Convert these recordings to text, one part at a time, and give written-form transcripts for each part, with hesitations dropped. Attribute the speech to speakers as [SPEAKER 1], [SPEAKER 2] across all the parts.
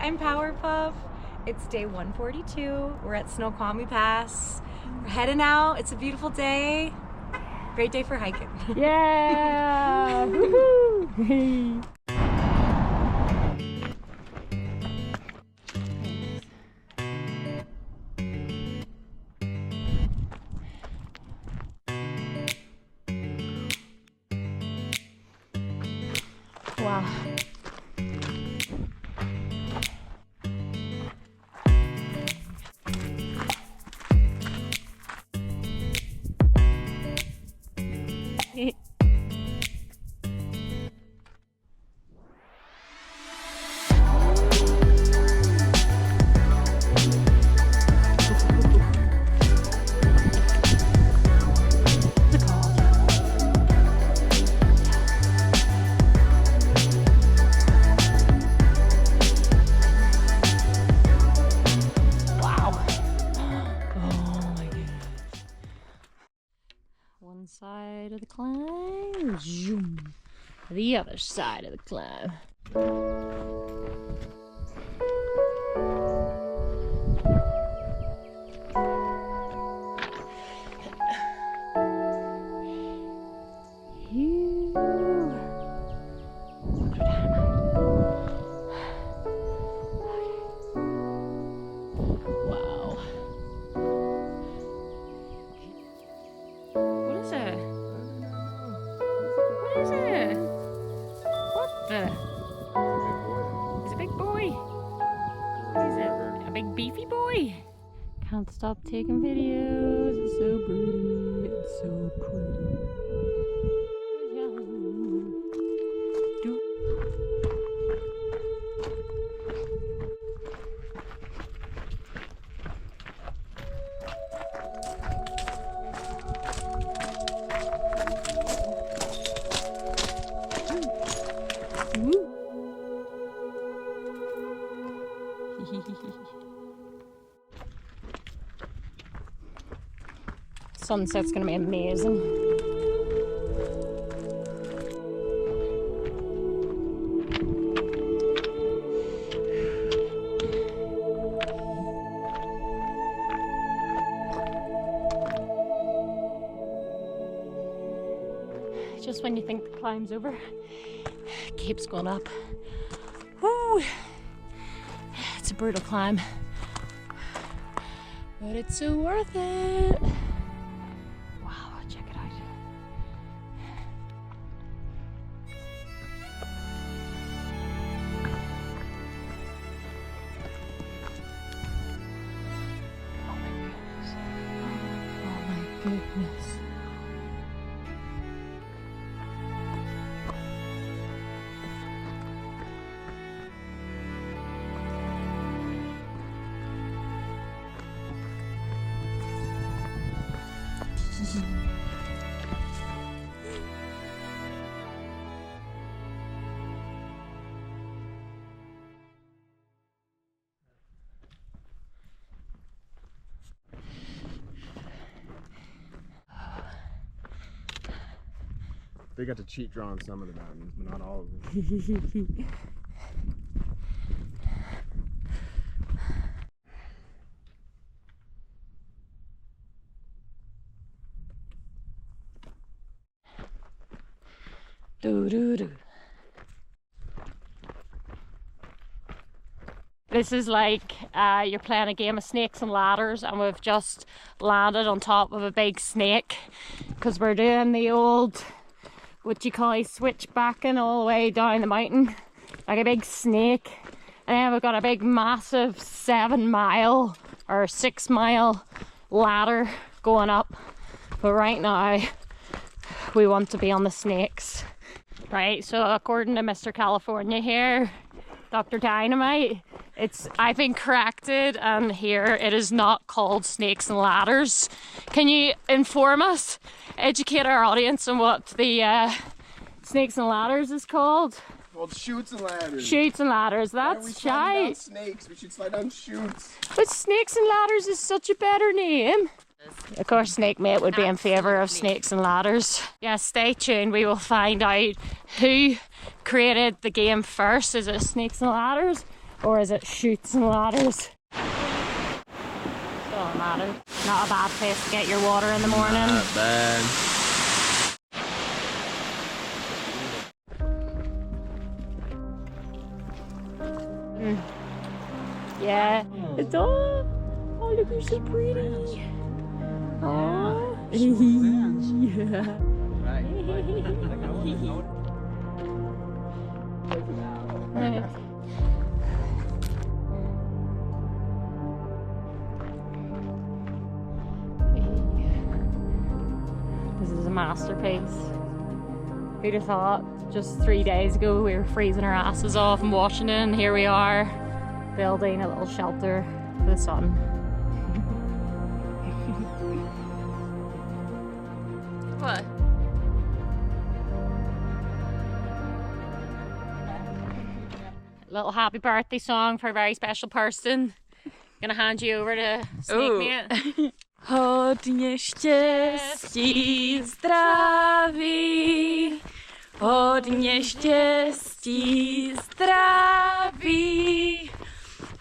[SPEAKER 1] I'm Powerpuff. It's day 142. We're at Snoqualmie Pass. We're heading out. It's a beautiful day. Great day for hiking.
[SPEAKER 2] Yeah! Woohoo! Wow. One side of the climb, zoom. The other side of the climb. Can't stop taking videos. It's so pretty. It's so pretty. Sunset's gonna be amazing. Just when you think the climb's over, it keeps going up. Woo! It's a brutal climb, but it's so worth it. Goodness.
[SPEAKER 3] They got to cheat drawing some of the mountains, but not all of them.
[SPEAKER 2] Doo-doo-doo. This is like you're playing a game of snakes and ladders, and we've just landed on top of a big snake because we're doing the old, what you call, switchbacking all the way down the mountain like a big snake. And then we've got a big massive 7-mile or 6-mile ladder going up, but right now we want to be on the snakes. Right, so according to Mr. California here, Dr. Dynamite, I've been corrected, and here it is not called snakes and ladders. Can you inform us, educate our audience on what the snakes and ladders is called?
[SPEAKER 3] Well, chutes and ladders.
[SPEAKER 2] Chutes and ladders, that's shite.
[SPEAKER 3] Snakes, we should slide down chutes.
[SPEAKER 2] But snakes and ladders is such a better name. Of course, Snake Mate would be in favour of snakes and ladders. Yeah, stay tuned. We will find out who created the game first. Is it snakes and ladders Or is it chutes and ladders? Doesn't matter. Not a bad place to get your water in the morning.
[SPEAKER 3] Not bad.
[SPEAKER 2] Yeah, it's all. Oh, look, you're so pretty. Oh, yeah. This is a masterpiece. Who'd have thought just 3 days ago we were freezing our asses off and watching it, and here we are building a little shelter for the sun.
[SPEAKER 4] What?
[SPEAKER 2] Little happy birthday song for a very special person. Gonna hand you over to Snake Mate.
[SPEAKER 4] Hodně štěstí, zdraví, hodně štěstí, zdraví,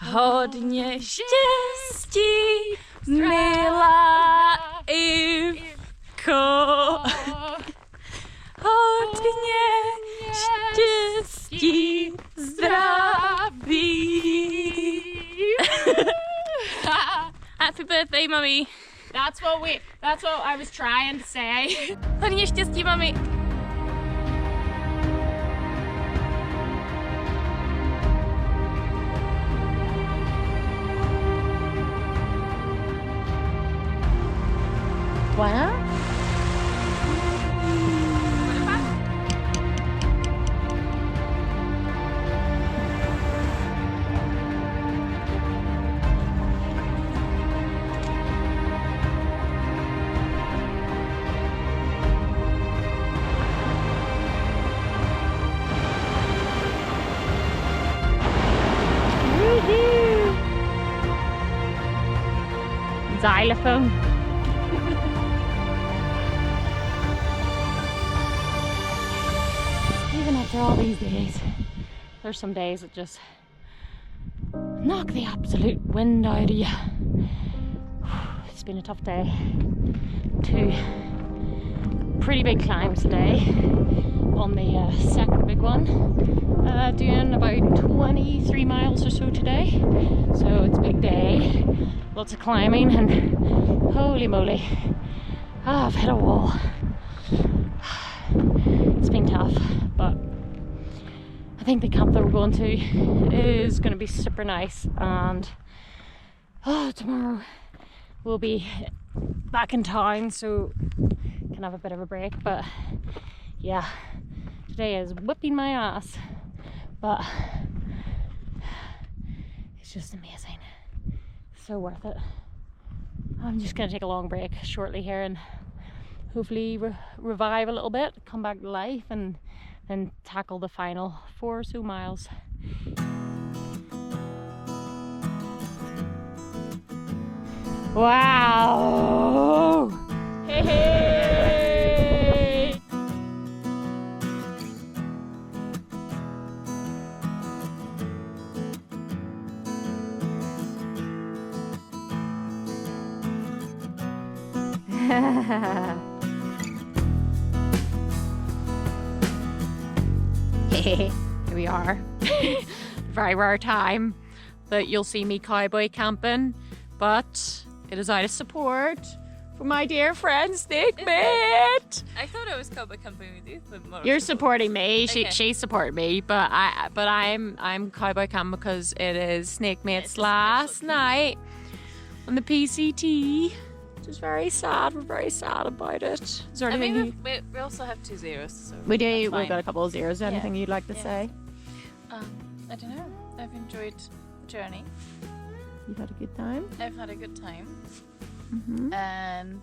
[SPEAKER 4] hodně štěstí, milá Ivko. Hodně štěstí, zdraví. Happy birthday, mummy.
[SPEAKER 2] That's what I was trying to say.
[SPEAKER 4] Hodně štěstí, mami.
[SPEAKER 2] Wow. Xylophone. Even after all these days, there's some days that just knock the absolute wind out of you. It's been a tough day. 2 pretty big climbs today on the second big one. Doing about 23 miles or so today, so it's a big day. Lots of climbing, and holy moly, I've hit a wall. It's been tough, but I think the camp that we're going to is going to be super nice, and tomorrow we'll be back in town, so can have a bit of a break. But yeah, today is whipping my ass, but it's just amazing. So worth it. I'm just gonna take a long break shortly here and hopefully revive a little bit, come back to life, and then tackle the final 4 or so miles. Wow! Hey, hey! Here we are. Very rare time that you'll see me cowboy camping, but it is out of support for my dear friend Snake Mate.
[SPEAKER 4] I thought I was cowboy camping with you, but more.
[SPEAKER 2] You're supporting me.
[SPEAKER 4] Okay.
[SPEAKER 2] She's supporting me, but I'm cowboy camping because it is Snake Mate's last night on the PCT. Just very sad. We're very sad about it. Is there
[SPEAKER 4] I
[SPEAKER 2] anything
[SPEAKER 4] mean, we also have 2 zeros. So
[SPEAKER 2] we do?
[SPEAKER 4] that's
[SPEAKER 2] We've
[SPEAKER 4] fine.
[SPEAKER 2] got a couple of zeros. Anything you'd like to
[SPEAKER 4] Yes.
[SPEAKER 2] say?
[SPEAKER 4] I don't know. I've enjoyed the journey.
[SPEAKER 2] You had a good time.
[SPEAKER 4] I've had a good time. And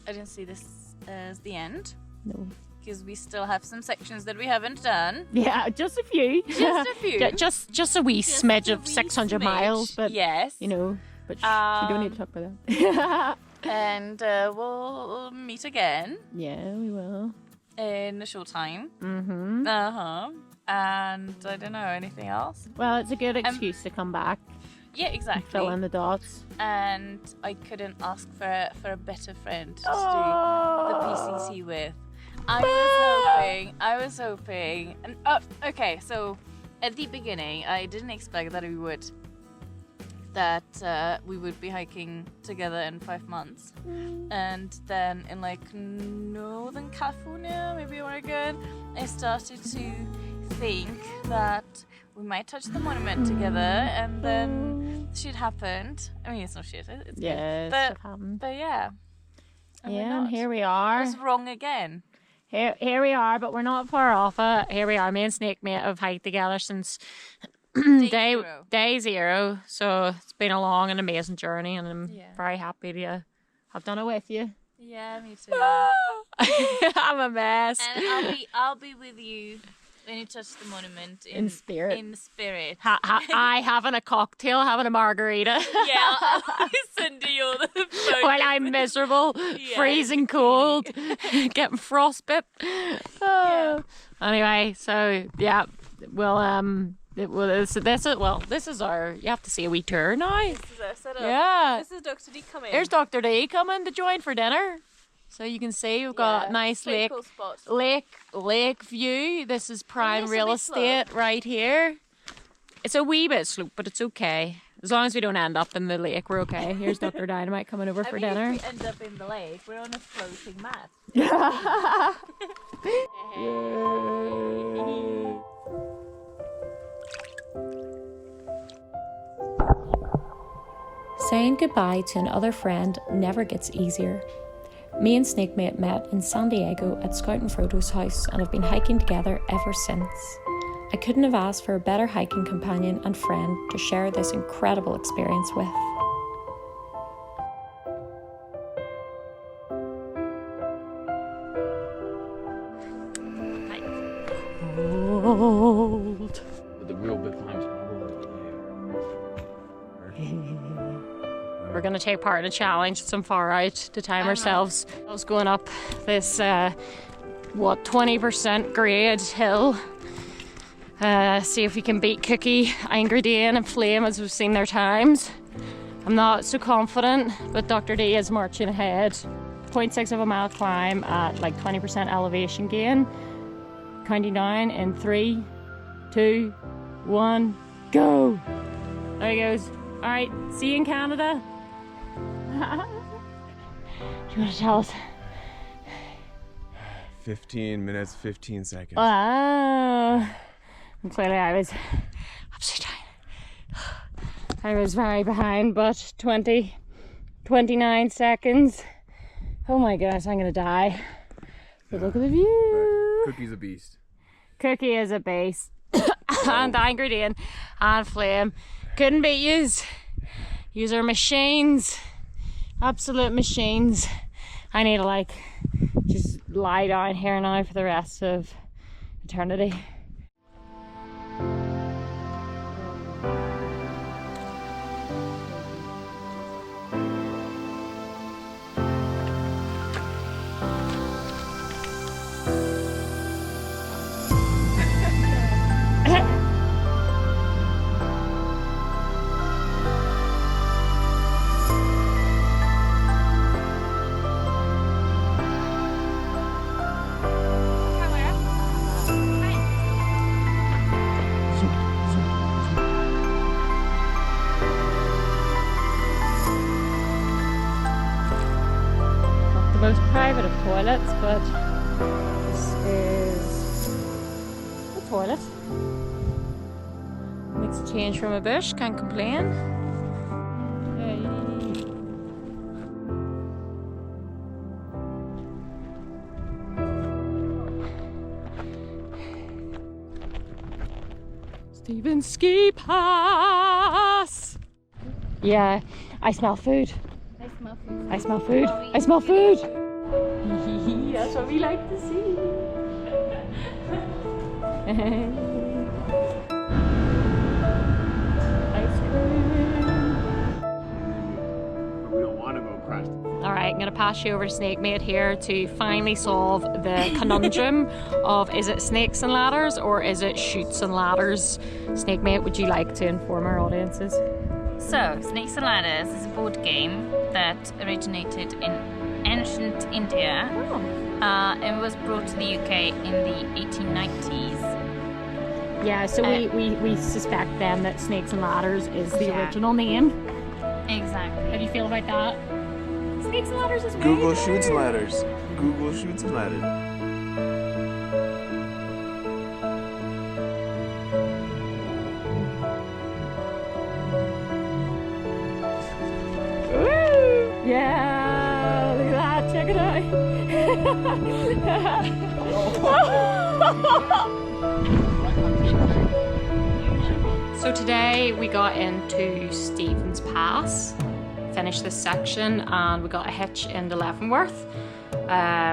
[SPEAKER 4] I didn't see this as the end,
[SPEAKER 2] No.
[SPEAKER 4] because we still have some sections that we haven't done.
[SPEAKER 2] Yeah, just a few.
[SPEAKER 4] Just a few.
[SPEAKER 2] just a wee
[SPEAKER 4] Just
[SPEAKER 2] smidge
[SPEAKER 4] a
[SPEAKER 2] of
[SPEAKER 4] wee
[SPEAKER 2] 600
[SPEAKER 4] smidge.
[SPEAKER 2] miles, but
[SPEAKER 4] yes,
[SPEAKER 2] you know, but we don't need to talk about that.
[SPEAKER 4] and we'll meet again
[SPEAKER 2] Yeah, we will.
[SPEAKER 4] in a short time.
[SPEAKER 2] Mm-hmm.
[SPEAKER 4] and I don't know anything else.
[SPEAKER 2] Well, it's a good excuse to come back.
[SPEAKER 4] Yeah, exactly.
[SPEAKER 2] Fill in the dots.
[SPEAKER 4] And I couldn't ask for a better friend to
[SPEAKER 2] Oh.
[SPEAKER 4] do the PCT with. I was hoping, and okay, so at the beginning, I didn't expect that we would be hiking together in 5 months, and then in like Northern California, maybe Oregon, I started to think that we might touch the monument together, and then shit happened. I mean, it's not shit, it's
[SPEAKER 2] Yeah,
[SPEAKER 4] good.
[SPEAKER 2] stuff happened.
[SPEAKER 4] But yeah. And we're
[SPEAKER 2] Yeah, and
[SPEAKER 4] not.
[SPEAKER 2] here we
[SPEAKER 4] I
[SPEAKER 2] are.
[SPEAKER 4] was wrong again.
[SPEAKER 2] Here we are, but we're not far off it. Here we are. Me and Snake Mate have hiked together since day zero. So it's been a long and amazing journey, and I'm very happy to have done it with you.
[SPEAKER 4] Yeah, me too.
[SPEAKER 2] I'm a mess.
[SPEAKER 4] And I'll be with you when you touch the monument
[SPEAKER 2] In spirit.
[SPEAKER 4] In spirit.
[SPEAKER 2] I having a cocktail, having a margarita.
[SPEAKER 4] Yeah, I'll send you all the photos.
[SPEAKER 2] While I'm miserable, freezing cold, getting frostbite. Oh. Anyway, so yeah, this is our. You have to see a wee tour now.
[SPEAKER 4] This is our setup.
[SPEAKER 2] Yeah.
[SPEAKER 4] This is Dr. D coming.
[SPEAKER 2] There's Dr. D coming to join for dinner. So you can see we've got nice
[SPEAKER 4] pretty cool spot.
[SPEAKER 2] lake view. This is prime
[SPEAKER 4] this
[SPEAKER 2] real
[SPEAKER 4] will be
[SPEAKER 2] estate right here. It's a wee bit slope, but it's okay. As long as we don't end up in the lake, we're okay. Here's Dr. Dynamite coming over for dinner.
[SPEAKER 4] If we end up in the lake, we're on a floating mat.
[SPEAKER 5] Saying goodbye to another friend never gets easier. Me and Snake Mate met in San Diego at Scout and Frodo's house and have been hiking together ever since. I couldn't have asked for a better hiking companion and friend to share this incredible experience with.
[SPEAKER 2] Cold.
[SPEAKER 3] But the real big climb's probably
[SPEAKER 2] We're going to take part in a challenge. It's some far out to time ourselves. I was going up this, 20% grade hill. See if we can beat Cookie, Angry Dan and Flame as we've seen their times. I'm not so confident, but Dr. D is marching ahead. 0.6 of a mile climb at like 20% elevation gain. Counting down in 3, 2, 1, go! There he goes. All right, see you in Canada. Do you want to tell us?
[SPEAKER 3] 15 minutes, 15 seconds.
[SPEAKER 2] Wow. And clearly I was upside down. I was very behind, but 29 seconds. Oh my goodness, I'm gonna die. But look at the view.
[SPEAKER 3] Cookie's a beast.
[SPEAKER 2] Cookie is a beast. And Angry Dan and Flame couldn't beat yous. Yous are machines. Absolute machines. I need to just lie down here now for the rest of eternity. Most private of toilets, but this is the toilet. Makes a change from a bush, can't complain. Hey. Stephen Ski Pass! Yeah, I smell food. I smell food. I smell food. That's what we like to see. Ice cream.
[SPEAKER 3] We don't want to go across.
[SPEAKER 2] All right, I'm going to pass you over to Snakemate here to finally solve the conundrum of is it snakes and ladders or is it chutes and ladders? Snakemate, would you like to inform our audiences?
[SPEAKER 6] So, Snakes and Ladders is a board game that originated in ancient India. It was brought to the UK in the 1890s.
[SPEAKER 2] Yeah, so we suspect then that Snakes and Ladders is the original name.
[SPEAKER 6] Exactly.
[SPEAKER 2] How do you feel about that? Snakes and Ladders is
[SPEAKER 3] Google
[SPEAKER 2] way
[SPEAKER 3] shoots
[SPEAKER 2] better.
[SPEAKER 3] ladders. Google shoots and ladders.
[SPEAKER 2] Yeah, look at that, check it out. So today we got into Stephen's Pass, finished this section, and we got a hitch into Leavenworth,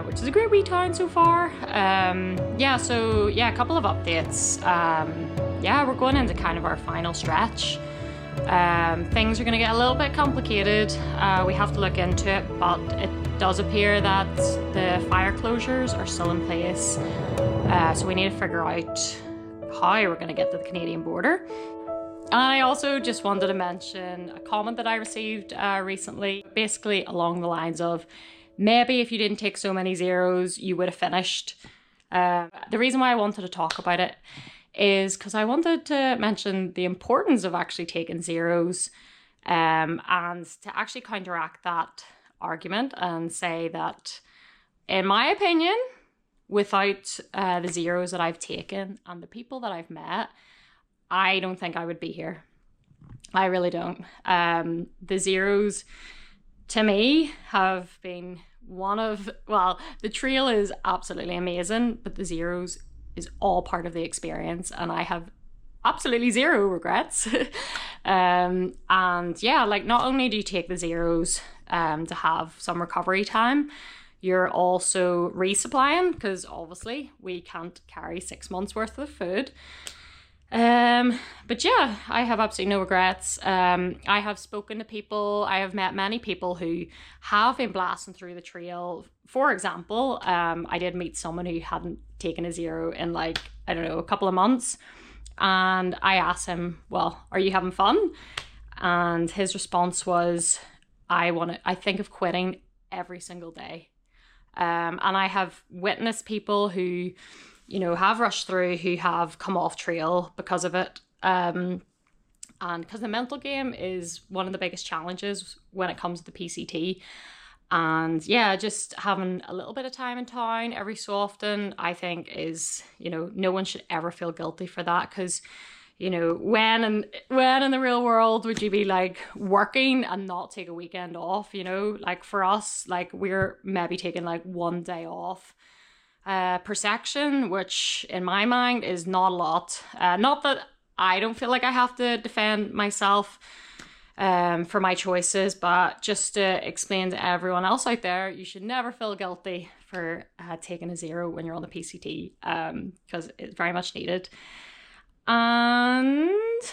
[SPEAKER 2] which is a great wee town so far. A couple of updates. We're going into kind of our final stretch. Things are going to get a little bit complicated. We have to look into it, but it does appear that the fire closures are still in place. So we need to figure out how we're going to get to the Canadian border. And I also just wanted to mention a comment that I received recently, basically along the lines of, maybe if you didn't take so many zeros, you would have finished. The reason why I wanted to talk about it is because I wanted to mention the importance of actually taking zeros and to actually counteract that argument and say that, in my opinion, without the zeros that I've taken and the people that I've met, I don't think I would be here. I really don't. The zeros, to me, have been the trail is absolutely amazing, but the zeros is all part of the experience, and I have absolutely zero regrets. Not only do you take the zeros to have some recovery time, you're also resupplying, because obviously we can't carry 6 months worth of food. I have absolutely no regrets. I have spoken to people, I have met many people who have been blasting through the trail. For example, I did meet someone who hadn't taken a zero in a couple of months, and I asked him, well, are you having fun? And his response was, I think of quitting every single day. And I have witnessed people who have rushed through, who have come off trail because of it. And because the mental game is one of the biggest challenges when it comes to the PCT. And just having a little bit of time in town every so often, I think is, no one should ever feel guilty for that, because, when in the real world would you be working and not take a weekend off? For us, we're maybe taking 1 day off per section, which in my mind is not a lot. Not that I don't feel like I have to defend myself for my choices, but just to explain to everyone else out there, you should never feel guilty for taking a zero when you're on the PCT, because it's very much needed. And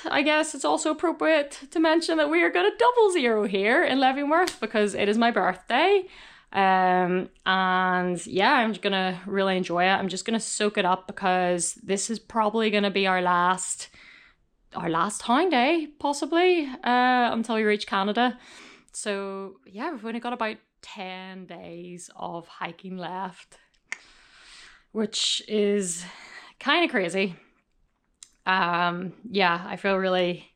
[SPEAKER 2] I guess it's also appropriate to mention that we are going to double zero here in Leavenworth because it is my birthday. I'm just gonna really enjoy it. I'm just gonna soak it up because this is probably gonna be our last town day, possibly, until we reach Canada. So yeah, we've only got about 10 days of hiking left, which is kind of crazy. I feel really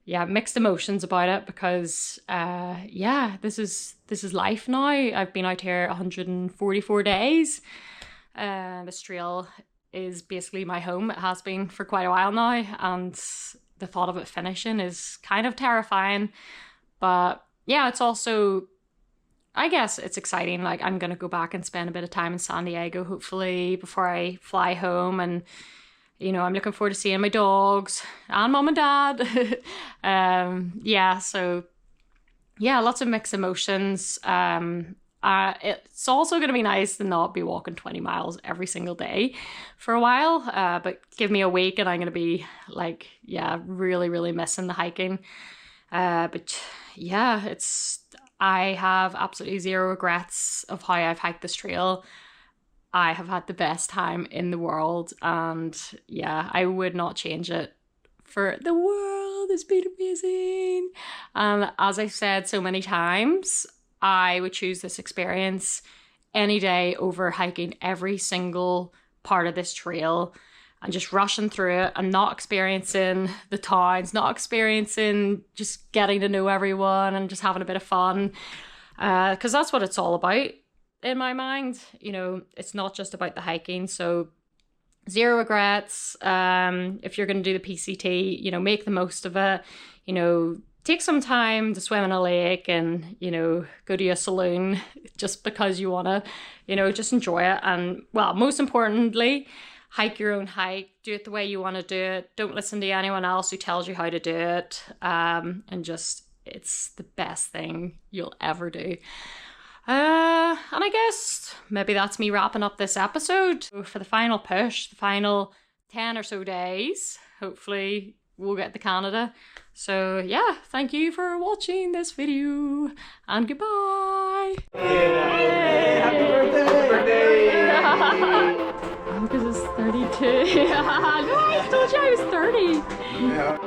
[SPEAKER 2] mixed emotions about it because this is life now. I've been out here 144 days. This trail is basically my home. It has been for quite a while now, and the thought of it finishing is kind of terrifying. But yeah, it's also, I guess it's exciting. I'm gonna go back and spend a bit of time in San Diego, hopefully, before I fly home, and I'm looking forward to seeing my dogs and mom and dad. Lots of mixed emotions. It's also going to be nice to not be walking 20 miles every single day for a while. But give me a week and I'm going to be really, really missing the hiking. I have absolutely zero regrets of how I've hiked this trail. I have had the best time in the world, and yeah, I would not change it for the world. It's been amazing. As I've said so many times, I would choose this experience any day over hiking every single part of this trail and just rushing through it and not experiencing the towns, not experiencing just getting to know everyone and just having a bit of fun. Because that's what it's all about in my mind. You know, it's not just about the hiking. So zero regrets. If you're going to do the PCT, you know, make the most of it. You know, take some time to swim in a lake and, you know, go to a saloon just because you want to, you know, just enjoy it. And, well, most importantly, hike your own hike. Do it the way you want to do it. Don't listen to anyone else who tells you how to do it. And just, it's the best thing you'll ever do. And I guess maybe that's me wrapping up this episode. For the final push, the final 10 or so days, hopefully we'll get to Canada. So yeah, thank you for watching this video and goodbye.
[SPEAKER 3] Happy birthday!
[SPEAKER 2] Lucas is 32. No, I told you I was 30. Yeah.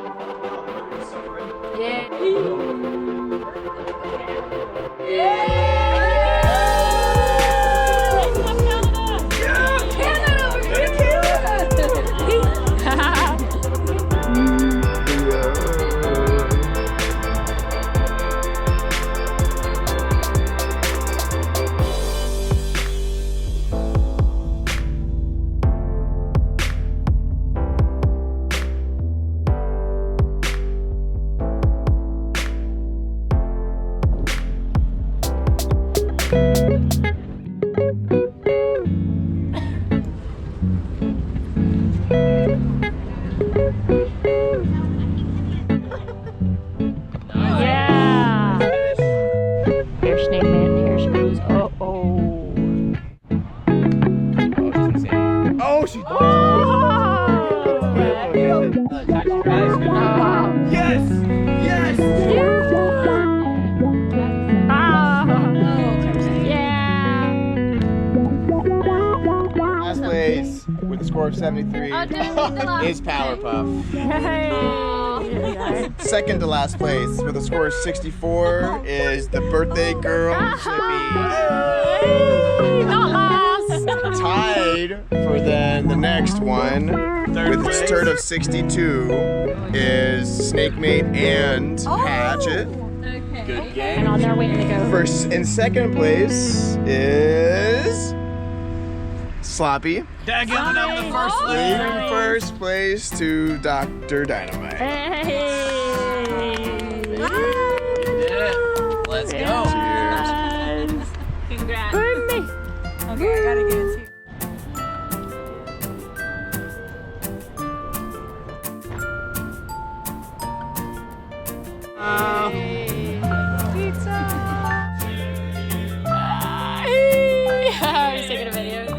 [SPEAKER 2] Here's Snake Man, here's Cruz.
[SPEAKER 3] Oh, she Yes! Yes! Last place with a score of 73 is Powerpuff. Second to last place with a score of 64 is the birthday girl, Zippy.
[SPEAKER 2] Not last.
[SPEAKER 3] Tied for then the next one with a start of 62 is Snakemate and Hatchet.
[SPEAKER 4] Good
[SPEAKER 2] And on their way to go.
[SPEAKER 3] First in second place is Sloppy. Leaving first place to Dr. Dynamite.
[SPEAKER 2] Hey.
[SPEAKER 7] Let's go.
[SPEAKER 3] Cheers.
[SPEAKER 6] Congrats.
[SPEAKER 2] Boom me.
[SPEAKER 1] Okay, I gotta get it too.
[SPEAKER 2] Pizza. I was taking a video.